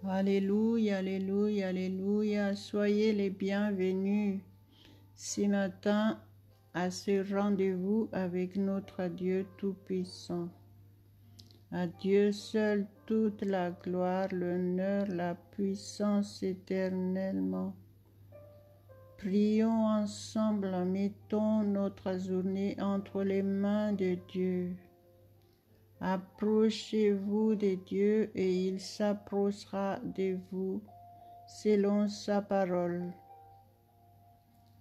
Alléluia, alléluia, alléluia. Soyez les bienvenus ce matin à ce rendez-vous avec notre Dieu Tout-Puissant. À Dieu seul toute la gloire, l'honneur, la puissance éternellement. Prions ensemble, mettons notre journée entre les mains de Dieu. Approchez-vous de Dieu et il s'approchera de vous selon sa parole.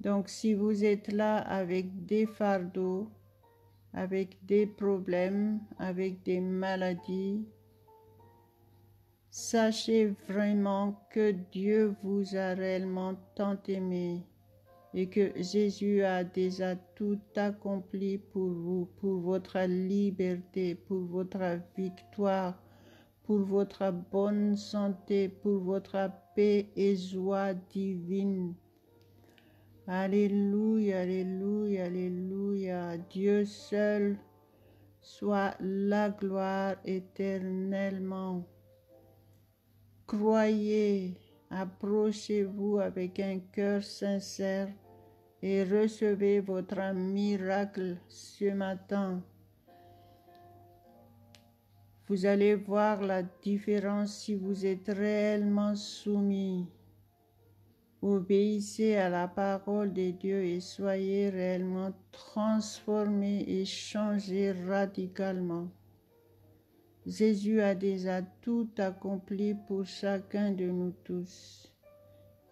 Donc si vous êtes là avec des fardeaux, avec des problèmes, avec des maladies, sachez vraiment que Dieu vous a réellement tant aimé et que Jésus a déjà tout accompli pour vous, pour votre liberté, pour votre victoire, pour votre bonne santé, pour votre paix et joie divine. Alléluia, alléluia, alléluia. Dieu seul soit la gloire éternellement. Croyez, approchez-vous avec un cœur sincère et recevez votre miracle ce matin. Vous allez voir la différence si vous êtes réellement soumis. Obéissez à la parole de Dieu et soyez réellement transformés et changés radicalement. Jésus a déjà tout accompli pour chacun de nous tous.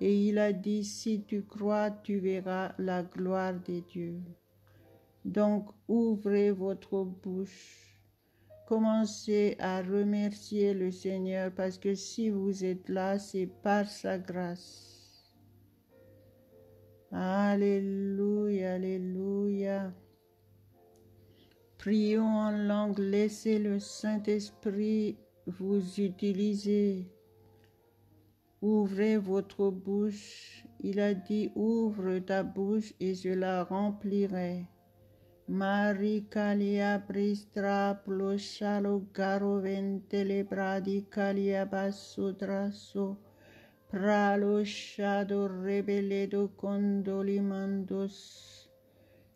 Et il a dit, si tu crois, tu verras la gloire de Dieu. Donc, ouvrez votre bouche. Commencez à remercier le Seigneur parce que si vous êtes là, c'est par sa grâce. Alléluia, alléluia. Prions en langue, laissez le Saint-Esprit vous utiliser. Ouvrez votre bouche. Il a dit, ouvre ta bouche et je la remplirai. Marie Kalia Pristra Ploshalo Garo Ventele Bradi Kalia Basudraso Pralo Shado Rebeledo Condolimandos.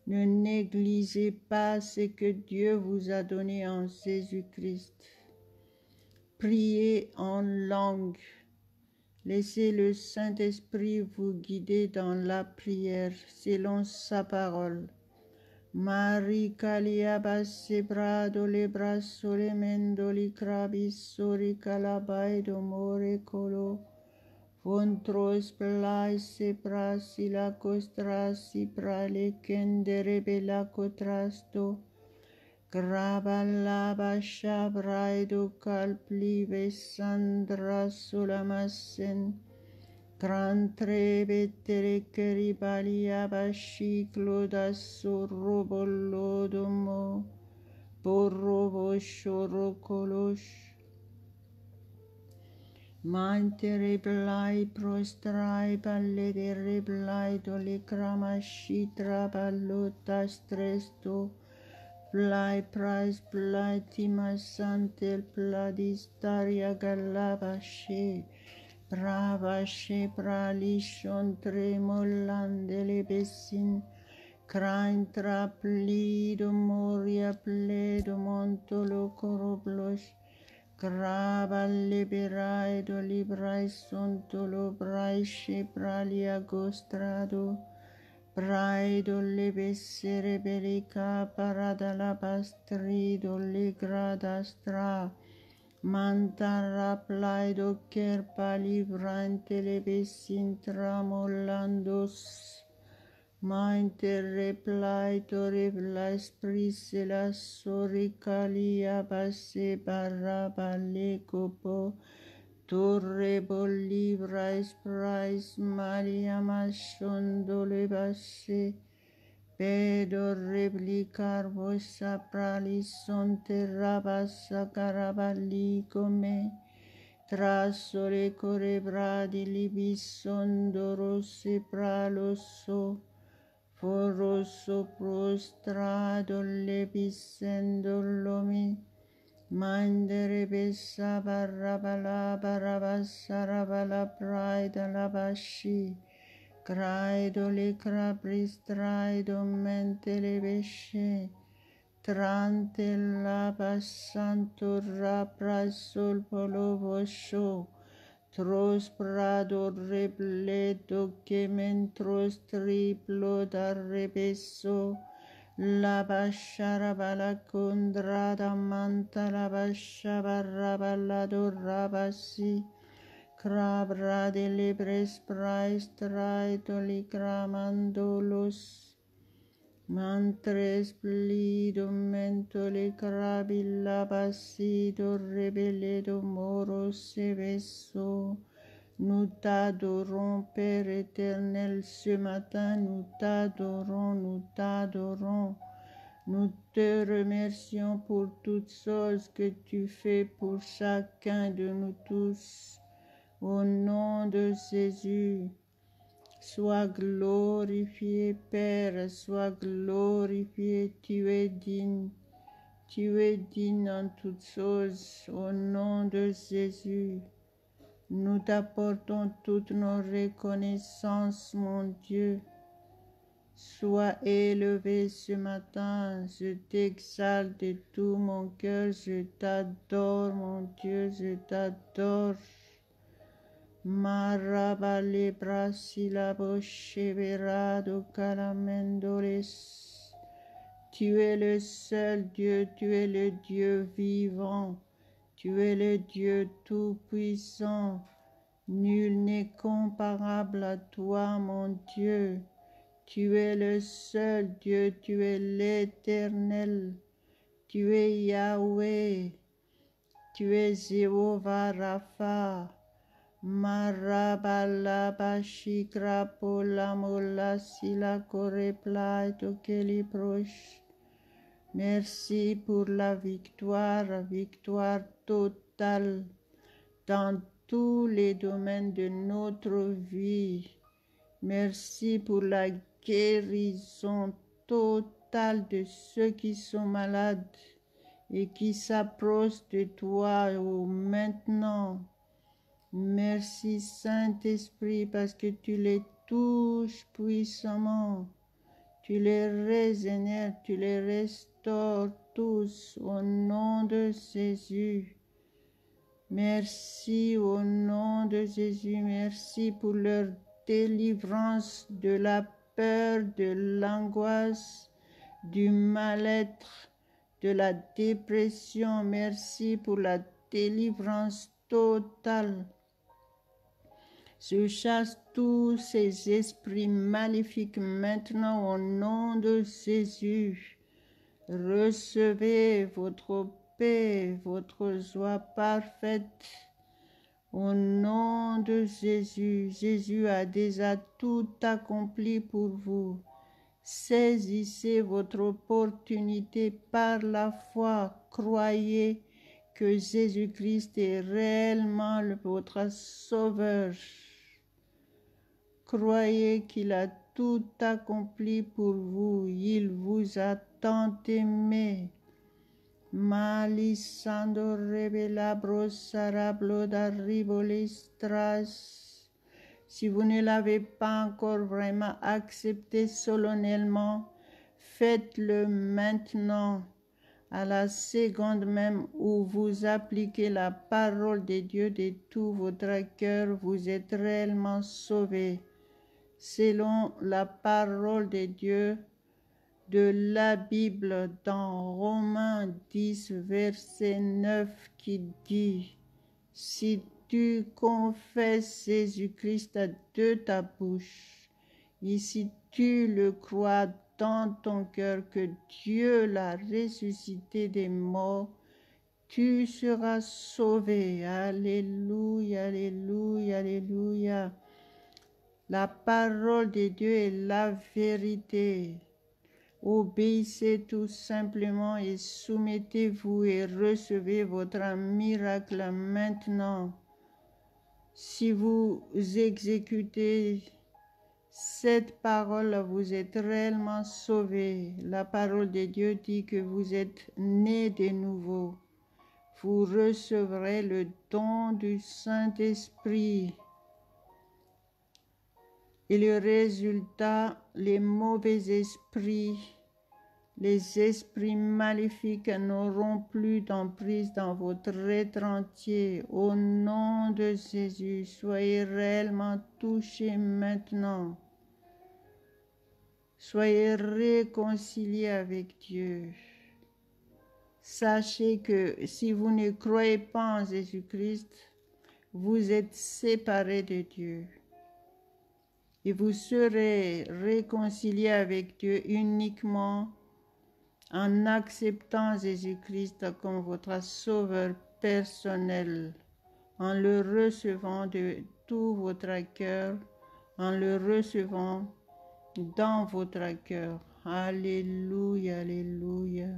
Ne négligez pas ce que Dieu vous a donné en Jésus-Christ. Priez en langue. Laissez le Saint-Esprit vous guider dans la prière selon sa parole. Marie Kalia Basebrado le brasole mendoli crabis sori calabai domore colo. Vontros plai se prasi la costrasi prale kendere bela cotrasto. Graballaba shabraido calplive sandra solamasen. Gran trebetere ceribalia bashiclo da sorrobolodomo. Borrovo shorokolosh. Mantere blai prostrai balle de reblai dole cramashitra balota stresto. Blai prais blai timasantel pladistaria galabashe. Bravashe pralishon tremolandele besin. Crain traplido moria pledo montolo coroblosh. Graba liberai do librai sontolo brai shepralia gostrado. Braido le bessere belica parada la bastrido le gradastra. Mantara plaido kerpa livrante le bessin tramolandos. Mainte replaito revla esprise la soricalia basse barra balle copo. Torre bolibra esprais maria machondole basse. Pedo replicar vossa pralisonte rabassa caraballi come. Trasole corebradi libisondoro praloso. Foroso prostrado lebisendo lomi. Mandere besa barabala barabasarabala praida labashi. Craido le crabris traido mente le beshe. Trante labasanto rapra sul polovo show. Tros prado repleto que mentros triplo da rebeso. La basharabala kundrada manta la bashabarabala rabasi. Crabra de libres prais traito licramandolos. Mantres plido mentole crabilla basido rebeledo moro seveso. Nous t'adorons, Père éternel, ce matin, nous t'adorons, nous t'adorons. Nous te remercions pour toutes choses que tu fais pour chacun de nous tous. Au nom de Jésus. Sois glorifié, Père, sois glorifié, tu es digne en toutes choses, au nom de Jésus. Nous t'apportons toutes nos reconnaissances, mon Dieu. Sois élevé ce matin, je t'exalte de tout mon cœur, je t'adore, mon Dieu, je t'adore. Marabale brasilabo cheverado calamendores. Tu es le seul Dieu, tu es le Dieu vivant, tu es le Dieu tout-puissant. Nul n'est comparable à toi, mon Dieu. Tu es le seul Dieu, tu es l'Éternel. Tu es Yahweh, tu es Jéhovah Rapha. Marabala shikra pola mola sila korepla tokeli proche. Merci pour la victoire, victoire totale dans tous les domaines de notre vie. Merci pour la guérison totale de ceux qui sont malades et qui s'approchent de toi maintenant. Merci Saint-Esprit parce que tu les touches puissamment. Tu les régénères, tu les restaures tous au nom de Jésus. Merci au nom de Jésus. Merci pour leur délivrance de la peur, de l'angoisse, du mal-être, de la dépression. Merci pour la délivrance totale. Je chasse tous ces esprits maléfiques maintenant au nom de Jésus. Recevez votre paix, votre joie parfaite au nom de Jésus. Jésus a déjà tout accompli pour vous. Saisissez votre opportunité par la foi. Croyez que Jésus-Christ est réellement votre Sauveur. Croyez qu'il a tout accompli pour vous. Il vous a tant aimé. Malisando revelabro sarablo d'arribolistras. Si vous ne l'avez pas encore vraiment accepté solennellement, faites-le maintenant. À la seconde même où vous appliquez la parole de Dieu de tout votre cœur, vous êtes réellement sauvés. Selon la parole de Dieu de la Bible dans Romains 10, verset 9 qui dit « Si tu confesses Jésus-Christ de ta bouche et si tu le crois dans ton cœur que Dieu l'a ressuscité des morts, tu seras sauvé. » Alléluia, alléluia, alléluia. La parole de Dieu est la vérité. Obéissez tout simplement et soumettez-vous et recevez votre miracle maintenant. Si vous exécutez cette parole, vous êtes réellement sauvés. La parole de Dieu dit que vous êtes nés de nouveau. vous recevrez le don du Saint-Esprit. Et le résultat, les mauvais esprits, les esprits maléfiques n'auront plus d'emprise dans votre être entier. Au nom de Jésus, soyez réellement touchés maintenant. Soyez réconciliés avec Dieu. Sachez que si vous ne croyez pas en Jésus-Christ, vous êtes séparés de Dieu. Et vous serez réconciliés avec Dieu uniquement en acceptant Jésus-Christ comme votre sauveur personnel, en le recevant de tout votre cœur, en le recevant dans votre cœur. Alléluia, alléluia.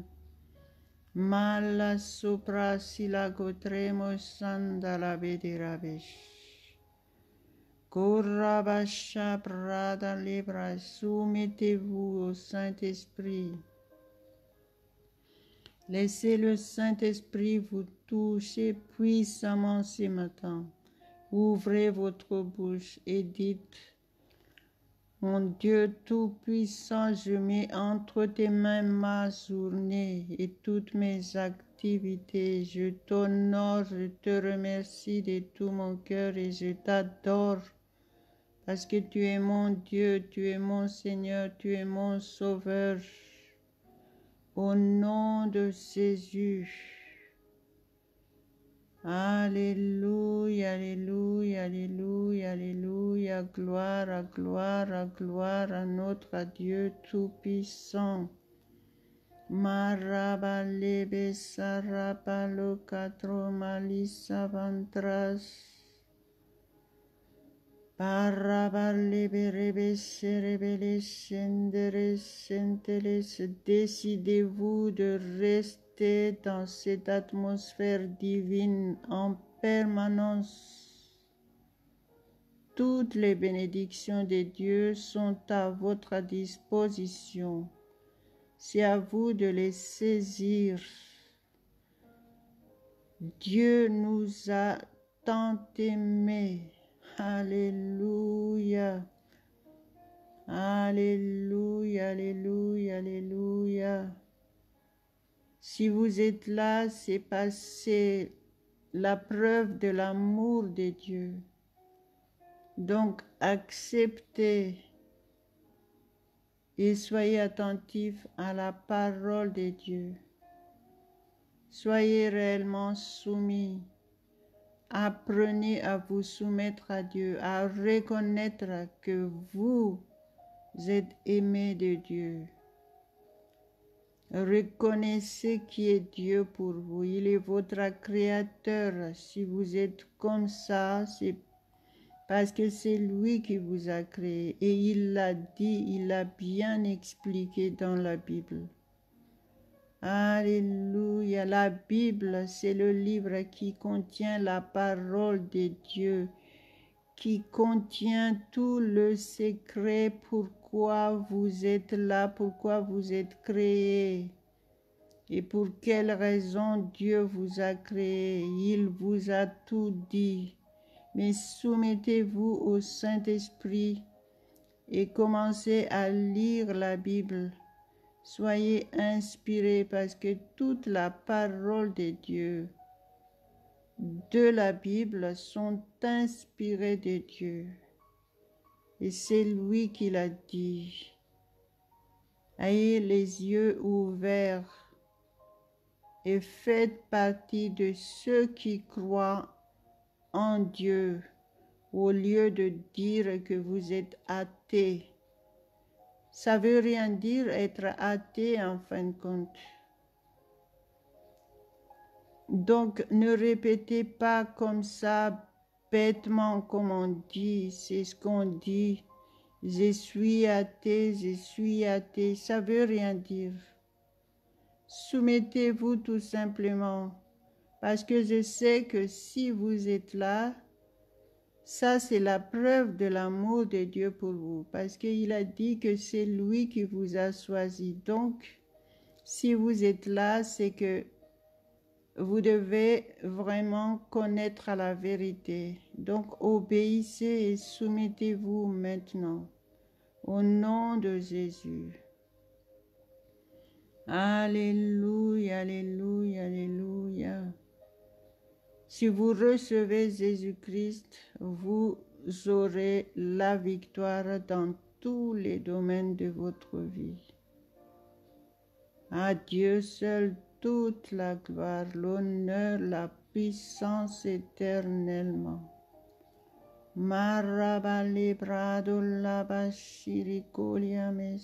Mala sopra silagotremo sandala bedirabesh. Korabasha prada libra, soumettez-vous au Saint-Esprit. Laissez le Saint-Esprit vous toucher puissamment ce matin. Ouvrez votre bouche et dites: mon Dieu Tout-Puissant, je mets entre tes mains ma journée et toutes mes activités. Je t'honore, je te remercie de tout mon cœur et je t'adore parce que tu es mon Dieu, tu es mon Seigneur, tu es mon Sauveur. Au nom de Jésus. Alléluia, alléluia, alléluia, alléluia. Gloire, gloire, gloire à notre Dieu Tout-Puissant. Marabalebe sarapalo katro malisa vantras. Décidez-vous de rester dans cette atmosphère divine en permanence. Toutes les bénédictions de Dieu sont à votre disposition. C'est à vous de les saisir. Dieu nous a tant aimés. Alléluia, alléluia, alléluia, alléluia. Si vous êtes là, c'est parce que c'est la preuve de l'amour de Dieu. Donc, acceptez et soyez attentifs à la parole de Dieu. Soyez réellement soumis. Apprenez à vous soumettre à Dieu, à reconnaître que vous êtes aimé de Dieu. Reconnaissez qui est Dieu pour vous. Il est votre créateur. Si vous êtes comme ça, c'est parce que c'est lui qui vous a créé. Et il l'a dit, il l'a bien expliqué dans la Bible. Alléluia. La Bible, c'est le livre qui contient la parole de Dieu, qui contient tout le secret, pourquoi vous êtes là, pourquoi vous êtes créé et pour quelle raison Dieu vous a créé. Il vous a tout dit. Mais soumettez-vous au Saint-Esprit et commencez à lire la Bible. Soyez inspirés parce que toute la parole de Dieu, de la Bible, sont inspirées de Dieu. Et c'est lui qui l'a dit. Ayez les yeux ouverts et faites partie de ceux qui croient en Dieu au lieu de dire que vous êtes athée. Ça ne veut rien dire être athée en fin de compte. Donc, ne répétez pas comme ça, bêtement, comme on dit. C'est ce qu'on dit. Je suis athée, je suis athée. Ça ne veut rien dire. Soumettez-vous tout simplement. Parce que je sais que si vous êtes là, ça, c'est la preuve de l'amour de Dieu pour vous, parce qu'il a dit que c'est lui qui vous a choisi. Donc, si vous êtes là, c'est que vous devez vraiment connaître la vérité. Donc obéissez et soumettez-vous maintenant au nom de Jésus. Alléluia, alléluia, alléluia. Si vous recevez Jésus-Christ, vous aurez la victoire dans tous les domaines de votre vie. À Dieu seul toute la gloire, l'honneur, la puissance éternellement. Marabali brado labashirikoliames.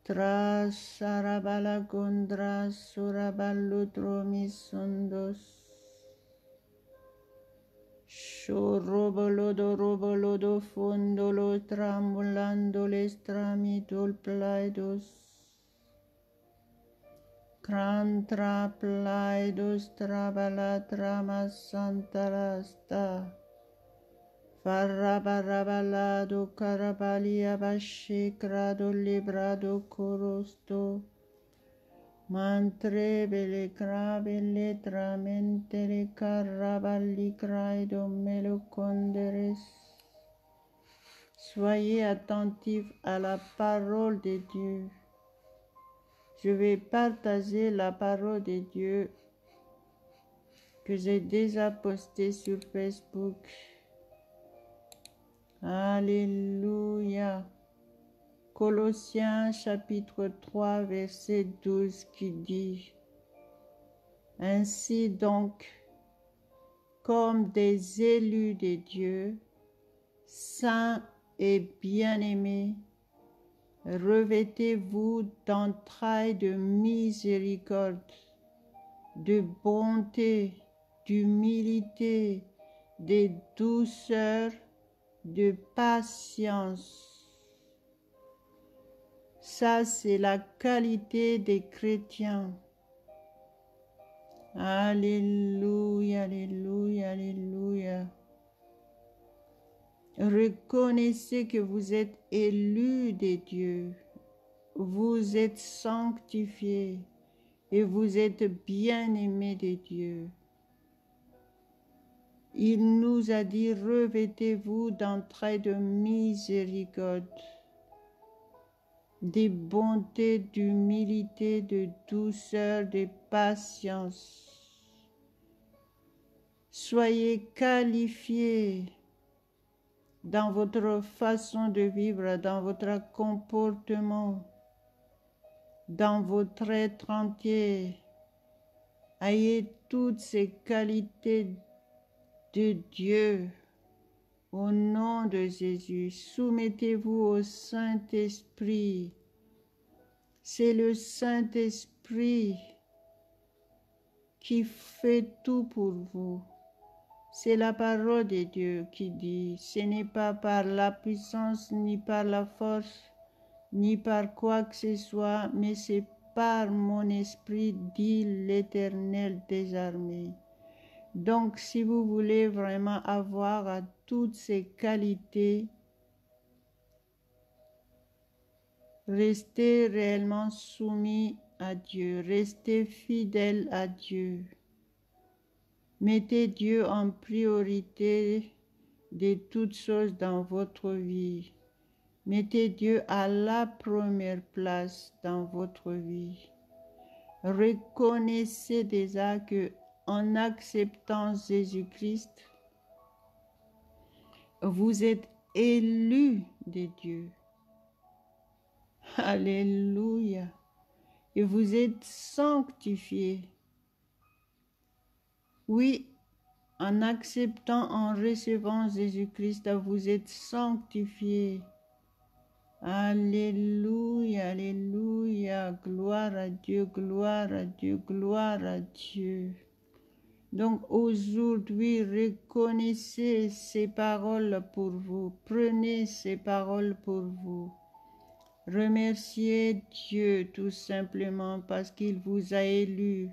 Trasarabala gondra surabaludromisondos. Shorobolodo fondolo tramulando lestramitol plaidos. Crantra plaidos trabala trama santarasta. Farabarabalado carabalia bashikrado librado corosto. Mantrebele crabele tramentere carabali craido meloconderes. Soyez attentifs à la parole de Dieu. Je vais partager la parole de Dieu que j'ai déjà postée sur Facebook. Alléluia. Colossiens chapitre 3 verset 12 qui dit: Ainsi donc, comme des élus de Dieu, saints et bien-aimés, revêtez-vous d'entrailles de miséricorde, de bonté, d'humilité, de douceur, de patience. Ça, c'est la qualité des chrétiens. Alléluia, alléluia, alléluia. Reconnaissez que vous êtes élus de Dieu. Vous êtes sanctifiés et vous êtes bien-aimés de Dieu. Il nous a dit: revêtez-vous d'entrailles de miséricorde, de bonté, d'humilité, de douceur, de patience. Soyez qualifiés dans votre façon de vivre, dans votre comportement, dans votre être entier. Ayez toutes ces qualités de Dieu. Au nom de Jésus, soumettez-vous au Saint-Esprit. C'est le Saint-Esprit qui fait tout pour vous. C'est la parole de Dieu qui dit: ce n'est pas par la puissance, ni par la force, ni par quoi que ce soit, mais c'est par mon esprit, dit l'Éternel des armées. Donc, si vous voulez vraiment avoir toutes ces qualités, restez réellement soumis à Dieu, restez fidèle à Dieu. Mettez Dieu en priorité de toutes choses dans votre vie. Mettez Dieu à la première place dans votre vie. Reconnaissez déjà que en acceptant Jésus-Christ, vous êtes élus de Dieu. Alléluia. Et vous êtes sanctifiés. Oui, en acceptant, en recevant Jésus-Christ, vous êtes sanctifiés. Alléluia, alléluia. Gloire à Dieu, gloire à Dieu, gloire à Dieu. Donc aujourd'hui, reconnaissez ces paroles pour vous. Prenez ces paroles pour vous. Remerciez Dieu tout simplement parce qu'il vous a élu.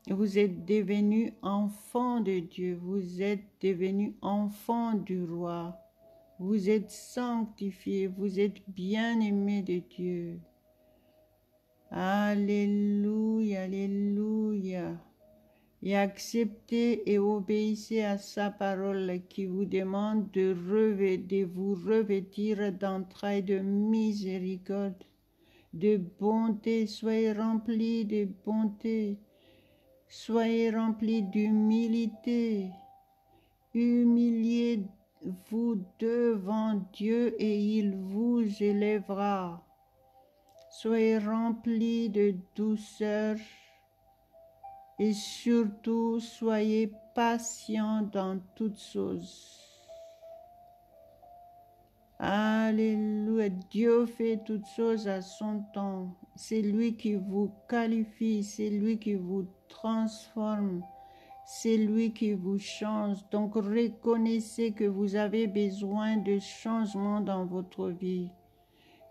Vous êtes devenus enfants de Dieu. Vous êtes devenus enfants du roi. Vous êtes sanctifiés. Vous êtes bien-aimés de Dieu. Alléluia, alléluia. Et acceptez et obéissez à sa parole qui vous demande de vous revêtir d'entrailles de miséricorde, de bonté. Soyez remplis de bonté, soyez remplis d'humilité. Humiliez-vous devant Dieu et il vous élèvera. Soyez remplis de douceur et surtout soyez patients dans toutes choses. Alléluia. Dieu fait toutes choses à son temps. C'est lui qui vous qualifie, c'est lui qui vous transforme, c'est lui qui vous change. Donc reconnaissez que vous avez besoin de changements dans votre vie,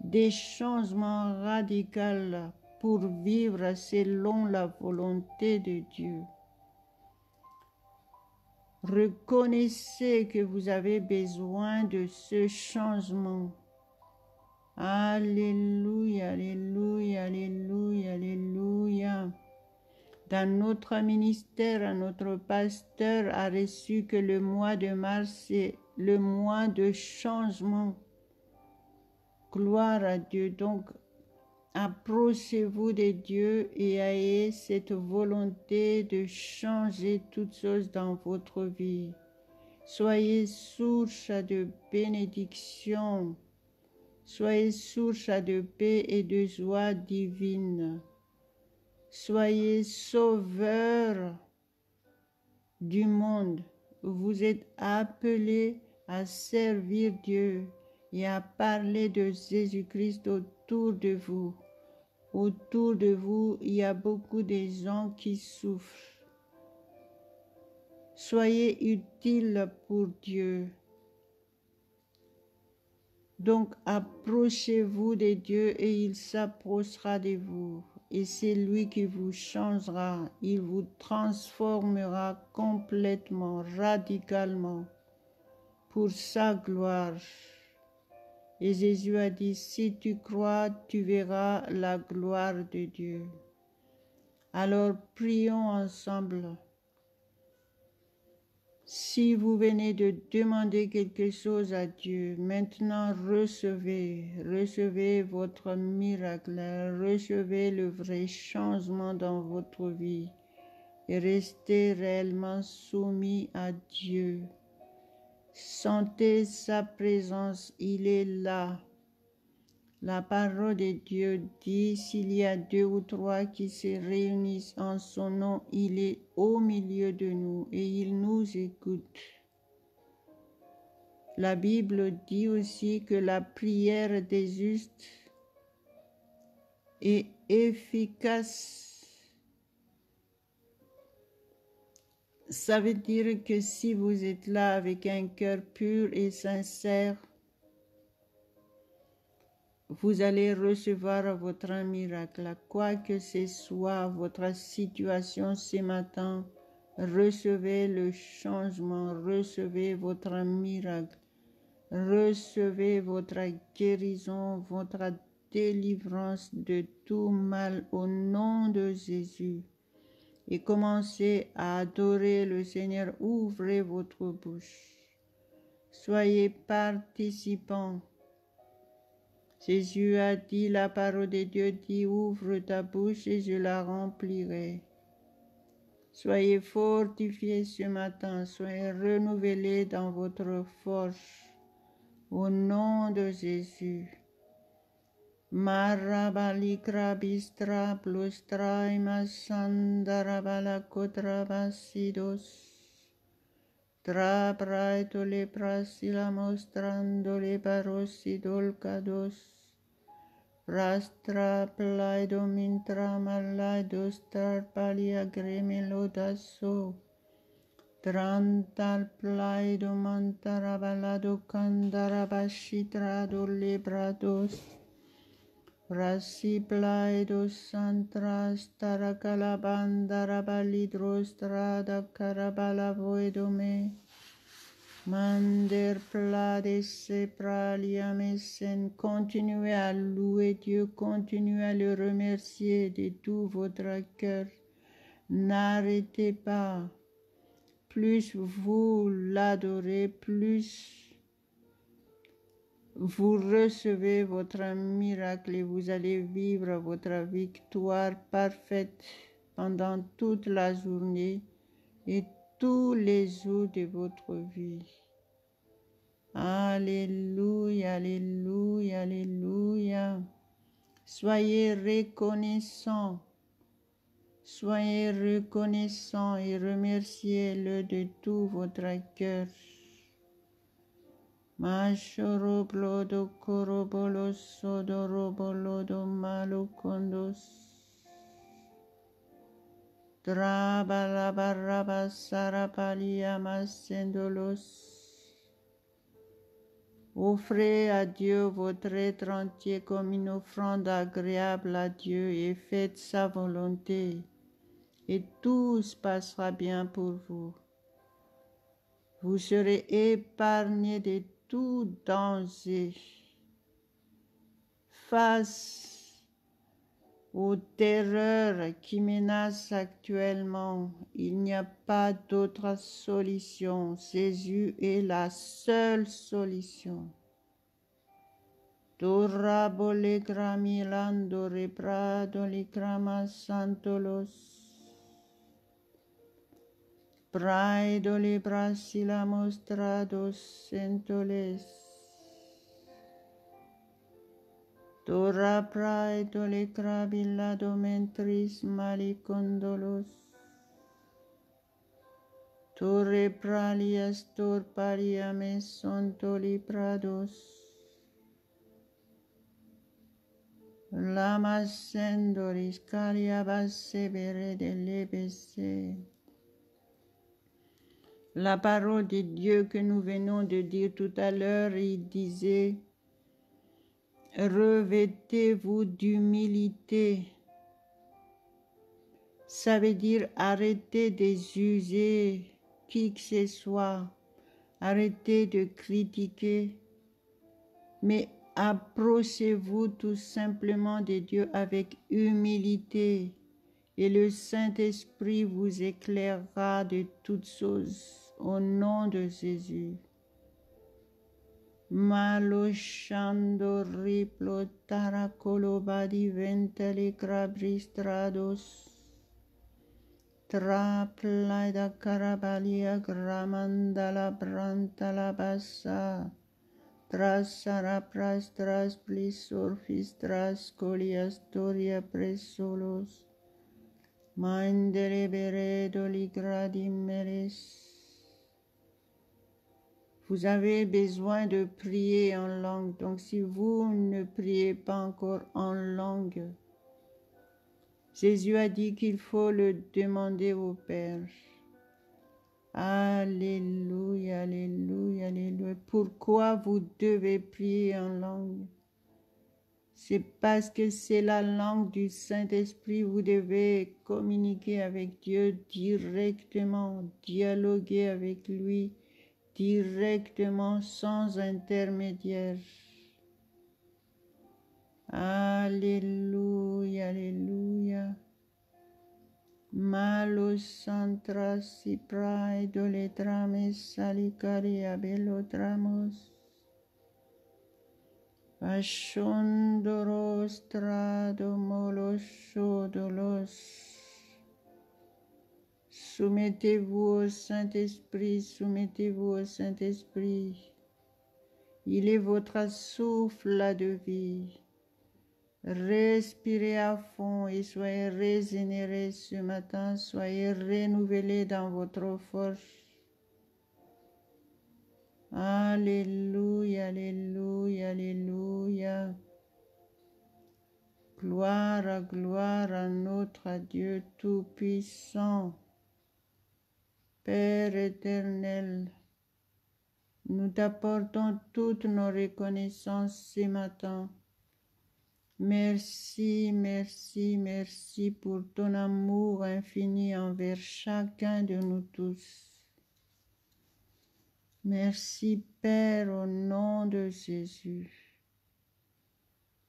des changements radicaux pour vivre selon la volonté de Dieu. Reconnaissez que vous avez besoin de ce changement. Alléluia, alléluia, alléluia, alléluia. Dans notre ministère, notre pasteur a reçu que le mois de mars est le mois de changement. Gloire à Dieu. Donc, approchez-vous de Dieu et ayez cette volonté de changer toutes choses dans votre vie. Soyez source de bénédiction. Soyez source de paix et de joie divine. Soyez sauveur du monde. Vous êtes appelés à servir Dieu et à parler de Jésus-Christ autour de vous. Autour de vous, il y a beaucoup de gens qui souffrent. Soyez utiles pour Dieu. Donc, approchez-vous de Dieu et il s'approchera de vous. Et c'est lui qui vous changera. Il vous transformera complètement, radicalement, pour sa gloire. Et Jésus a dit, si tu crois, tu verras la gloire de Dieu. Alors, prions ensemble. Si vous venez de demander quelque chose à Dieu, maintenant recevez votre miracle, recevez le vrai changement dans votre vie et restez réellement soumis à Dieu. Sentez sa présence, il est là. La parole de Dieu dit, s'il y a 2 ou 3 qui se réunissent en son nom, il est au milieu de nous et il nous écoute. La Bible dit aussi que la prière des justes est efficace. Ça veut dire que si vous êtes là avec un cœur pur et sincère, vous allez recevoir votre miracle. Quoi que ce soit votre situation ce matin, recevez le changement, recevez votre miracle, recevez votre guérison, votre délivrance de tout mal au nom de Jésus. Et commencez à adorer le Seigneur. Ouvrez votre bouche. Soyez participants. Jésus a dit, la parole de Dieu dit, ouvre ta bouche et je la remplirai. Soyez fortifiés ce matin, soyez renouvelés dans votre force. Au nom de Jésus. Marabalikra bistra plustra imasandarabala kotrabasidos. Trabraito le prasila mostrando le parosi dolcados. Rastra plaido mintra malaido star palia gremelodaso. Trantal plaido mantarabalado candarabashitrado lebrados. Rasi plaido santras taracalabandarabalidros trada carabala voedome. Mander pladesse praliamesen. Continuez à louer Dieu, continuez à le remercier de tout votre cœur. N'arrêtez pas. Plus vous l'adorez, plus vous recevez votre miracle et vous allez vivre votre victoire parfaite pendant toute la journée et tous les jours de votre vie. Alléluia, alléluia, alléluia. Soyez reconnaissants. Soyez reconnaissants et remerciez-le de tout votre cœur. Mashoroblodo korobolos sodorobolodo malokondos. Drabalabarabas sarapaliamasendolos. Offrez à Dieu votre être entier comme une offrande agréable à Dieu et faites sa volonté. Et tout se passera bien pour vous. Vous serez épargnés de tout danger. Face aux terreurs qui menacent actuellement, il n'y a pas d'autre solution. Jésus est la seule solution. Dora bole gramilando reprado li grama santolos. Praido li brasila mostrados sentoles. Dora praido li crabillado mentris malicondolos. Torre pralias tor pariames sontoli prados. Lama sendoris cariabas severe de lebese. La parole de Dieu que nous venons de dire tout à l'heure, il disait, revêtez-vous d'humilité. Ça veut dire arrêtez de juger qui que ce soit, arrêtez de critiquer, mais approchez-vous tout simplement de Dieu avec humilité et le Saint-Esprit vous éclairera de toutes choses au nom de Jésus. Maloshando riplo taracolobadi ventele crabristrados. Traplaida carabalia gramandala brantala bassa. Trasara prastras plisorfis tras coliastoria presolos. Mindere beredo ligradimeres. Vous avez besoin de prier en langue. Donc si vous ne priez pas encore en langue, Jésus a dit qu'il faut le demander au Père. Alléluia, alléluia, alléluia. Pourquoi vous devez prier en langue? C'est parce que c'est la langue du Saint-Esprit. Vous devez communiquer avec Dieu directement, dialoguer avec lui directement, sans intermédiaire. Alléluia, alléluia. Malo santra si praido le trames salicaria belotramos. Pashondoros trado moloshodolos. Soumettez-vous au Saint-Esprit, soumettez-vous au Saint-Esprit. Il est votre souffle de vie. Respirez à fond et soyez régénérés ce matin, soyez renouvelés dans votre force. Alléluia, alléluia, alléluia. Gloire à notre Dieu Tout-Puissant. Père éternel, nous t'apportons toutes nos reconnaissances ce matin. Merci, merci, merci pour ton amour infini envers chacun de nous tous. Merci Père au nom de Jésus.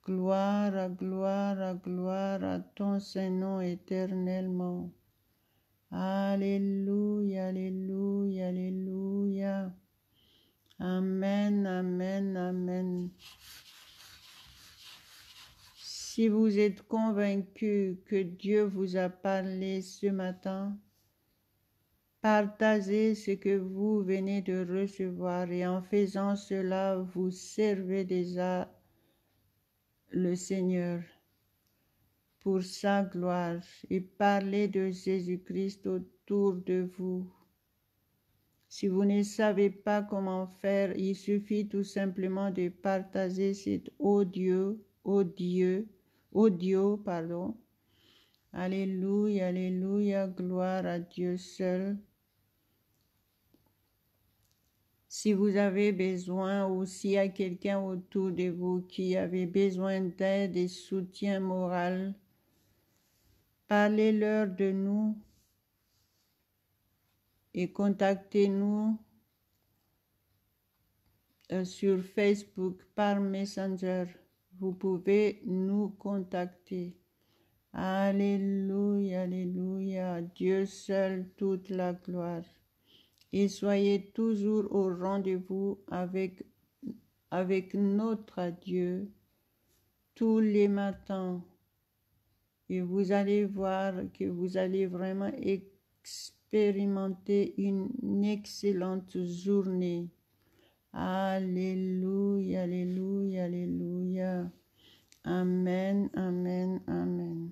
Gloire, gloire, gloire à ton Saint-Nom éternellement. Alléluia, alléluia, alléluia. Amen, amen, amen. Si vous êtes convaincu que Dieu vous a parlé ce matin, partagez ce que vous venez de recevoir et en faisant cela, vous servez déjà le Seigneur pour sa gloire et parlez de Jésus-Christ autour de vous. Si vous ne savez pas comment faire, il suffit tout simplement de partager cet audio. Alléluia, alléluia, gloire à Dieu seul. Si vous avez besoin ou s'il y a quelqu'un autour de vous qui avait besoin d'aide et soutien moral, parlez-leur de nous et contactez-nous sur Facebook par Messenger. Vous pouvez nous contacter. Alléluia, alléluia, Dieu seul toute la gloire. Et soyez toujours au rendez-vous avec notre Dieu tous les matins. Et vous allez voir que vous allez vraiment expérimenter une excellente journée. Alléluia, alléluia, alléluia. Amen, amen, amen.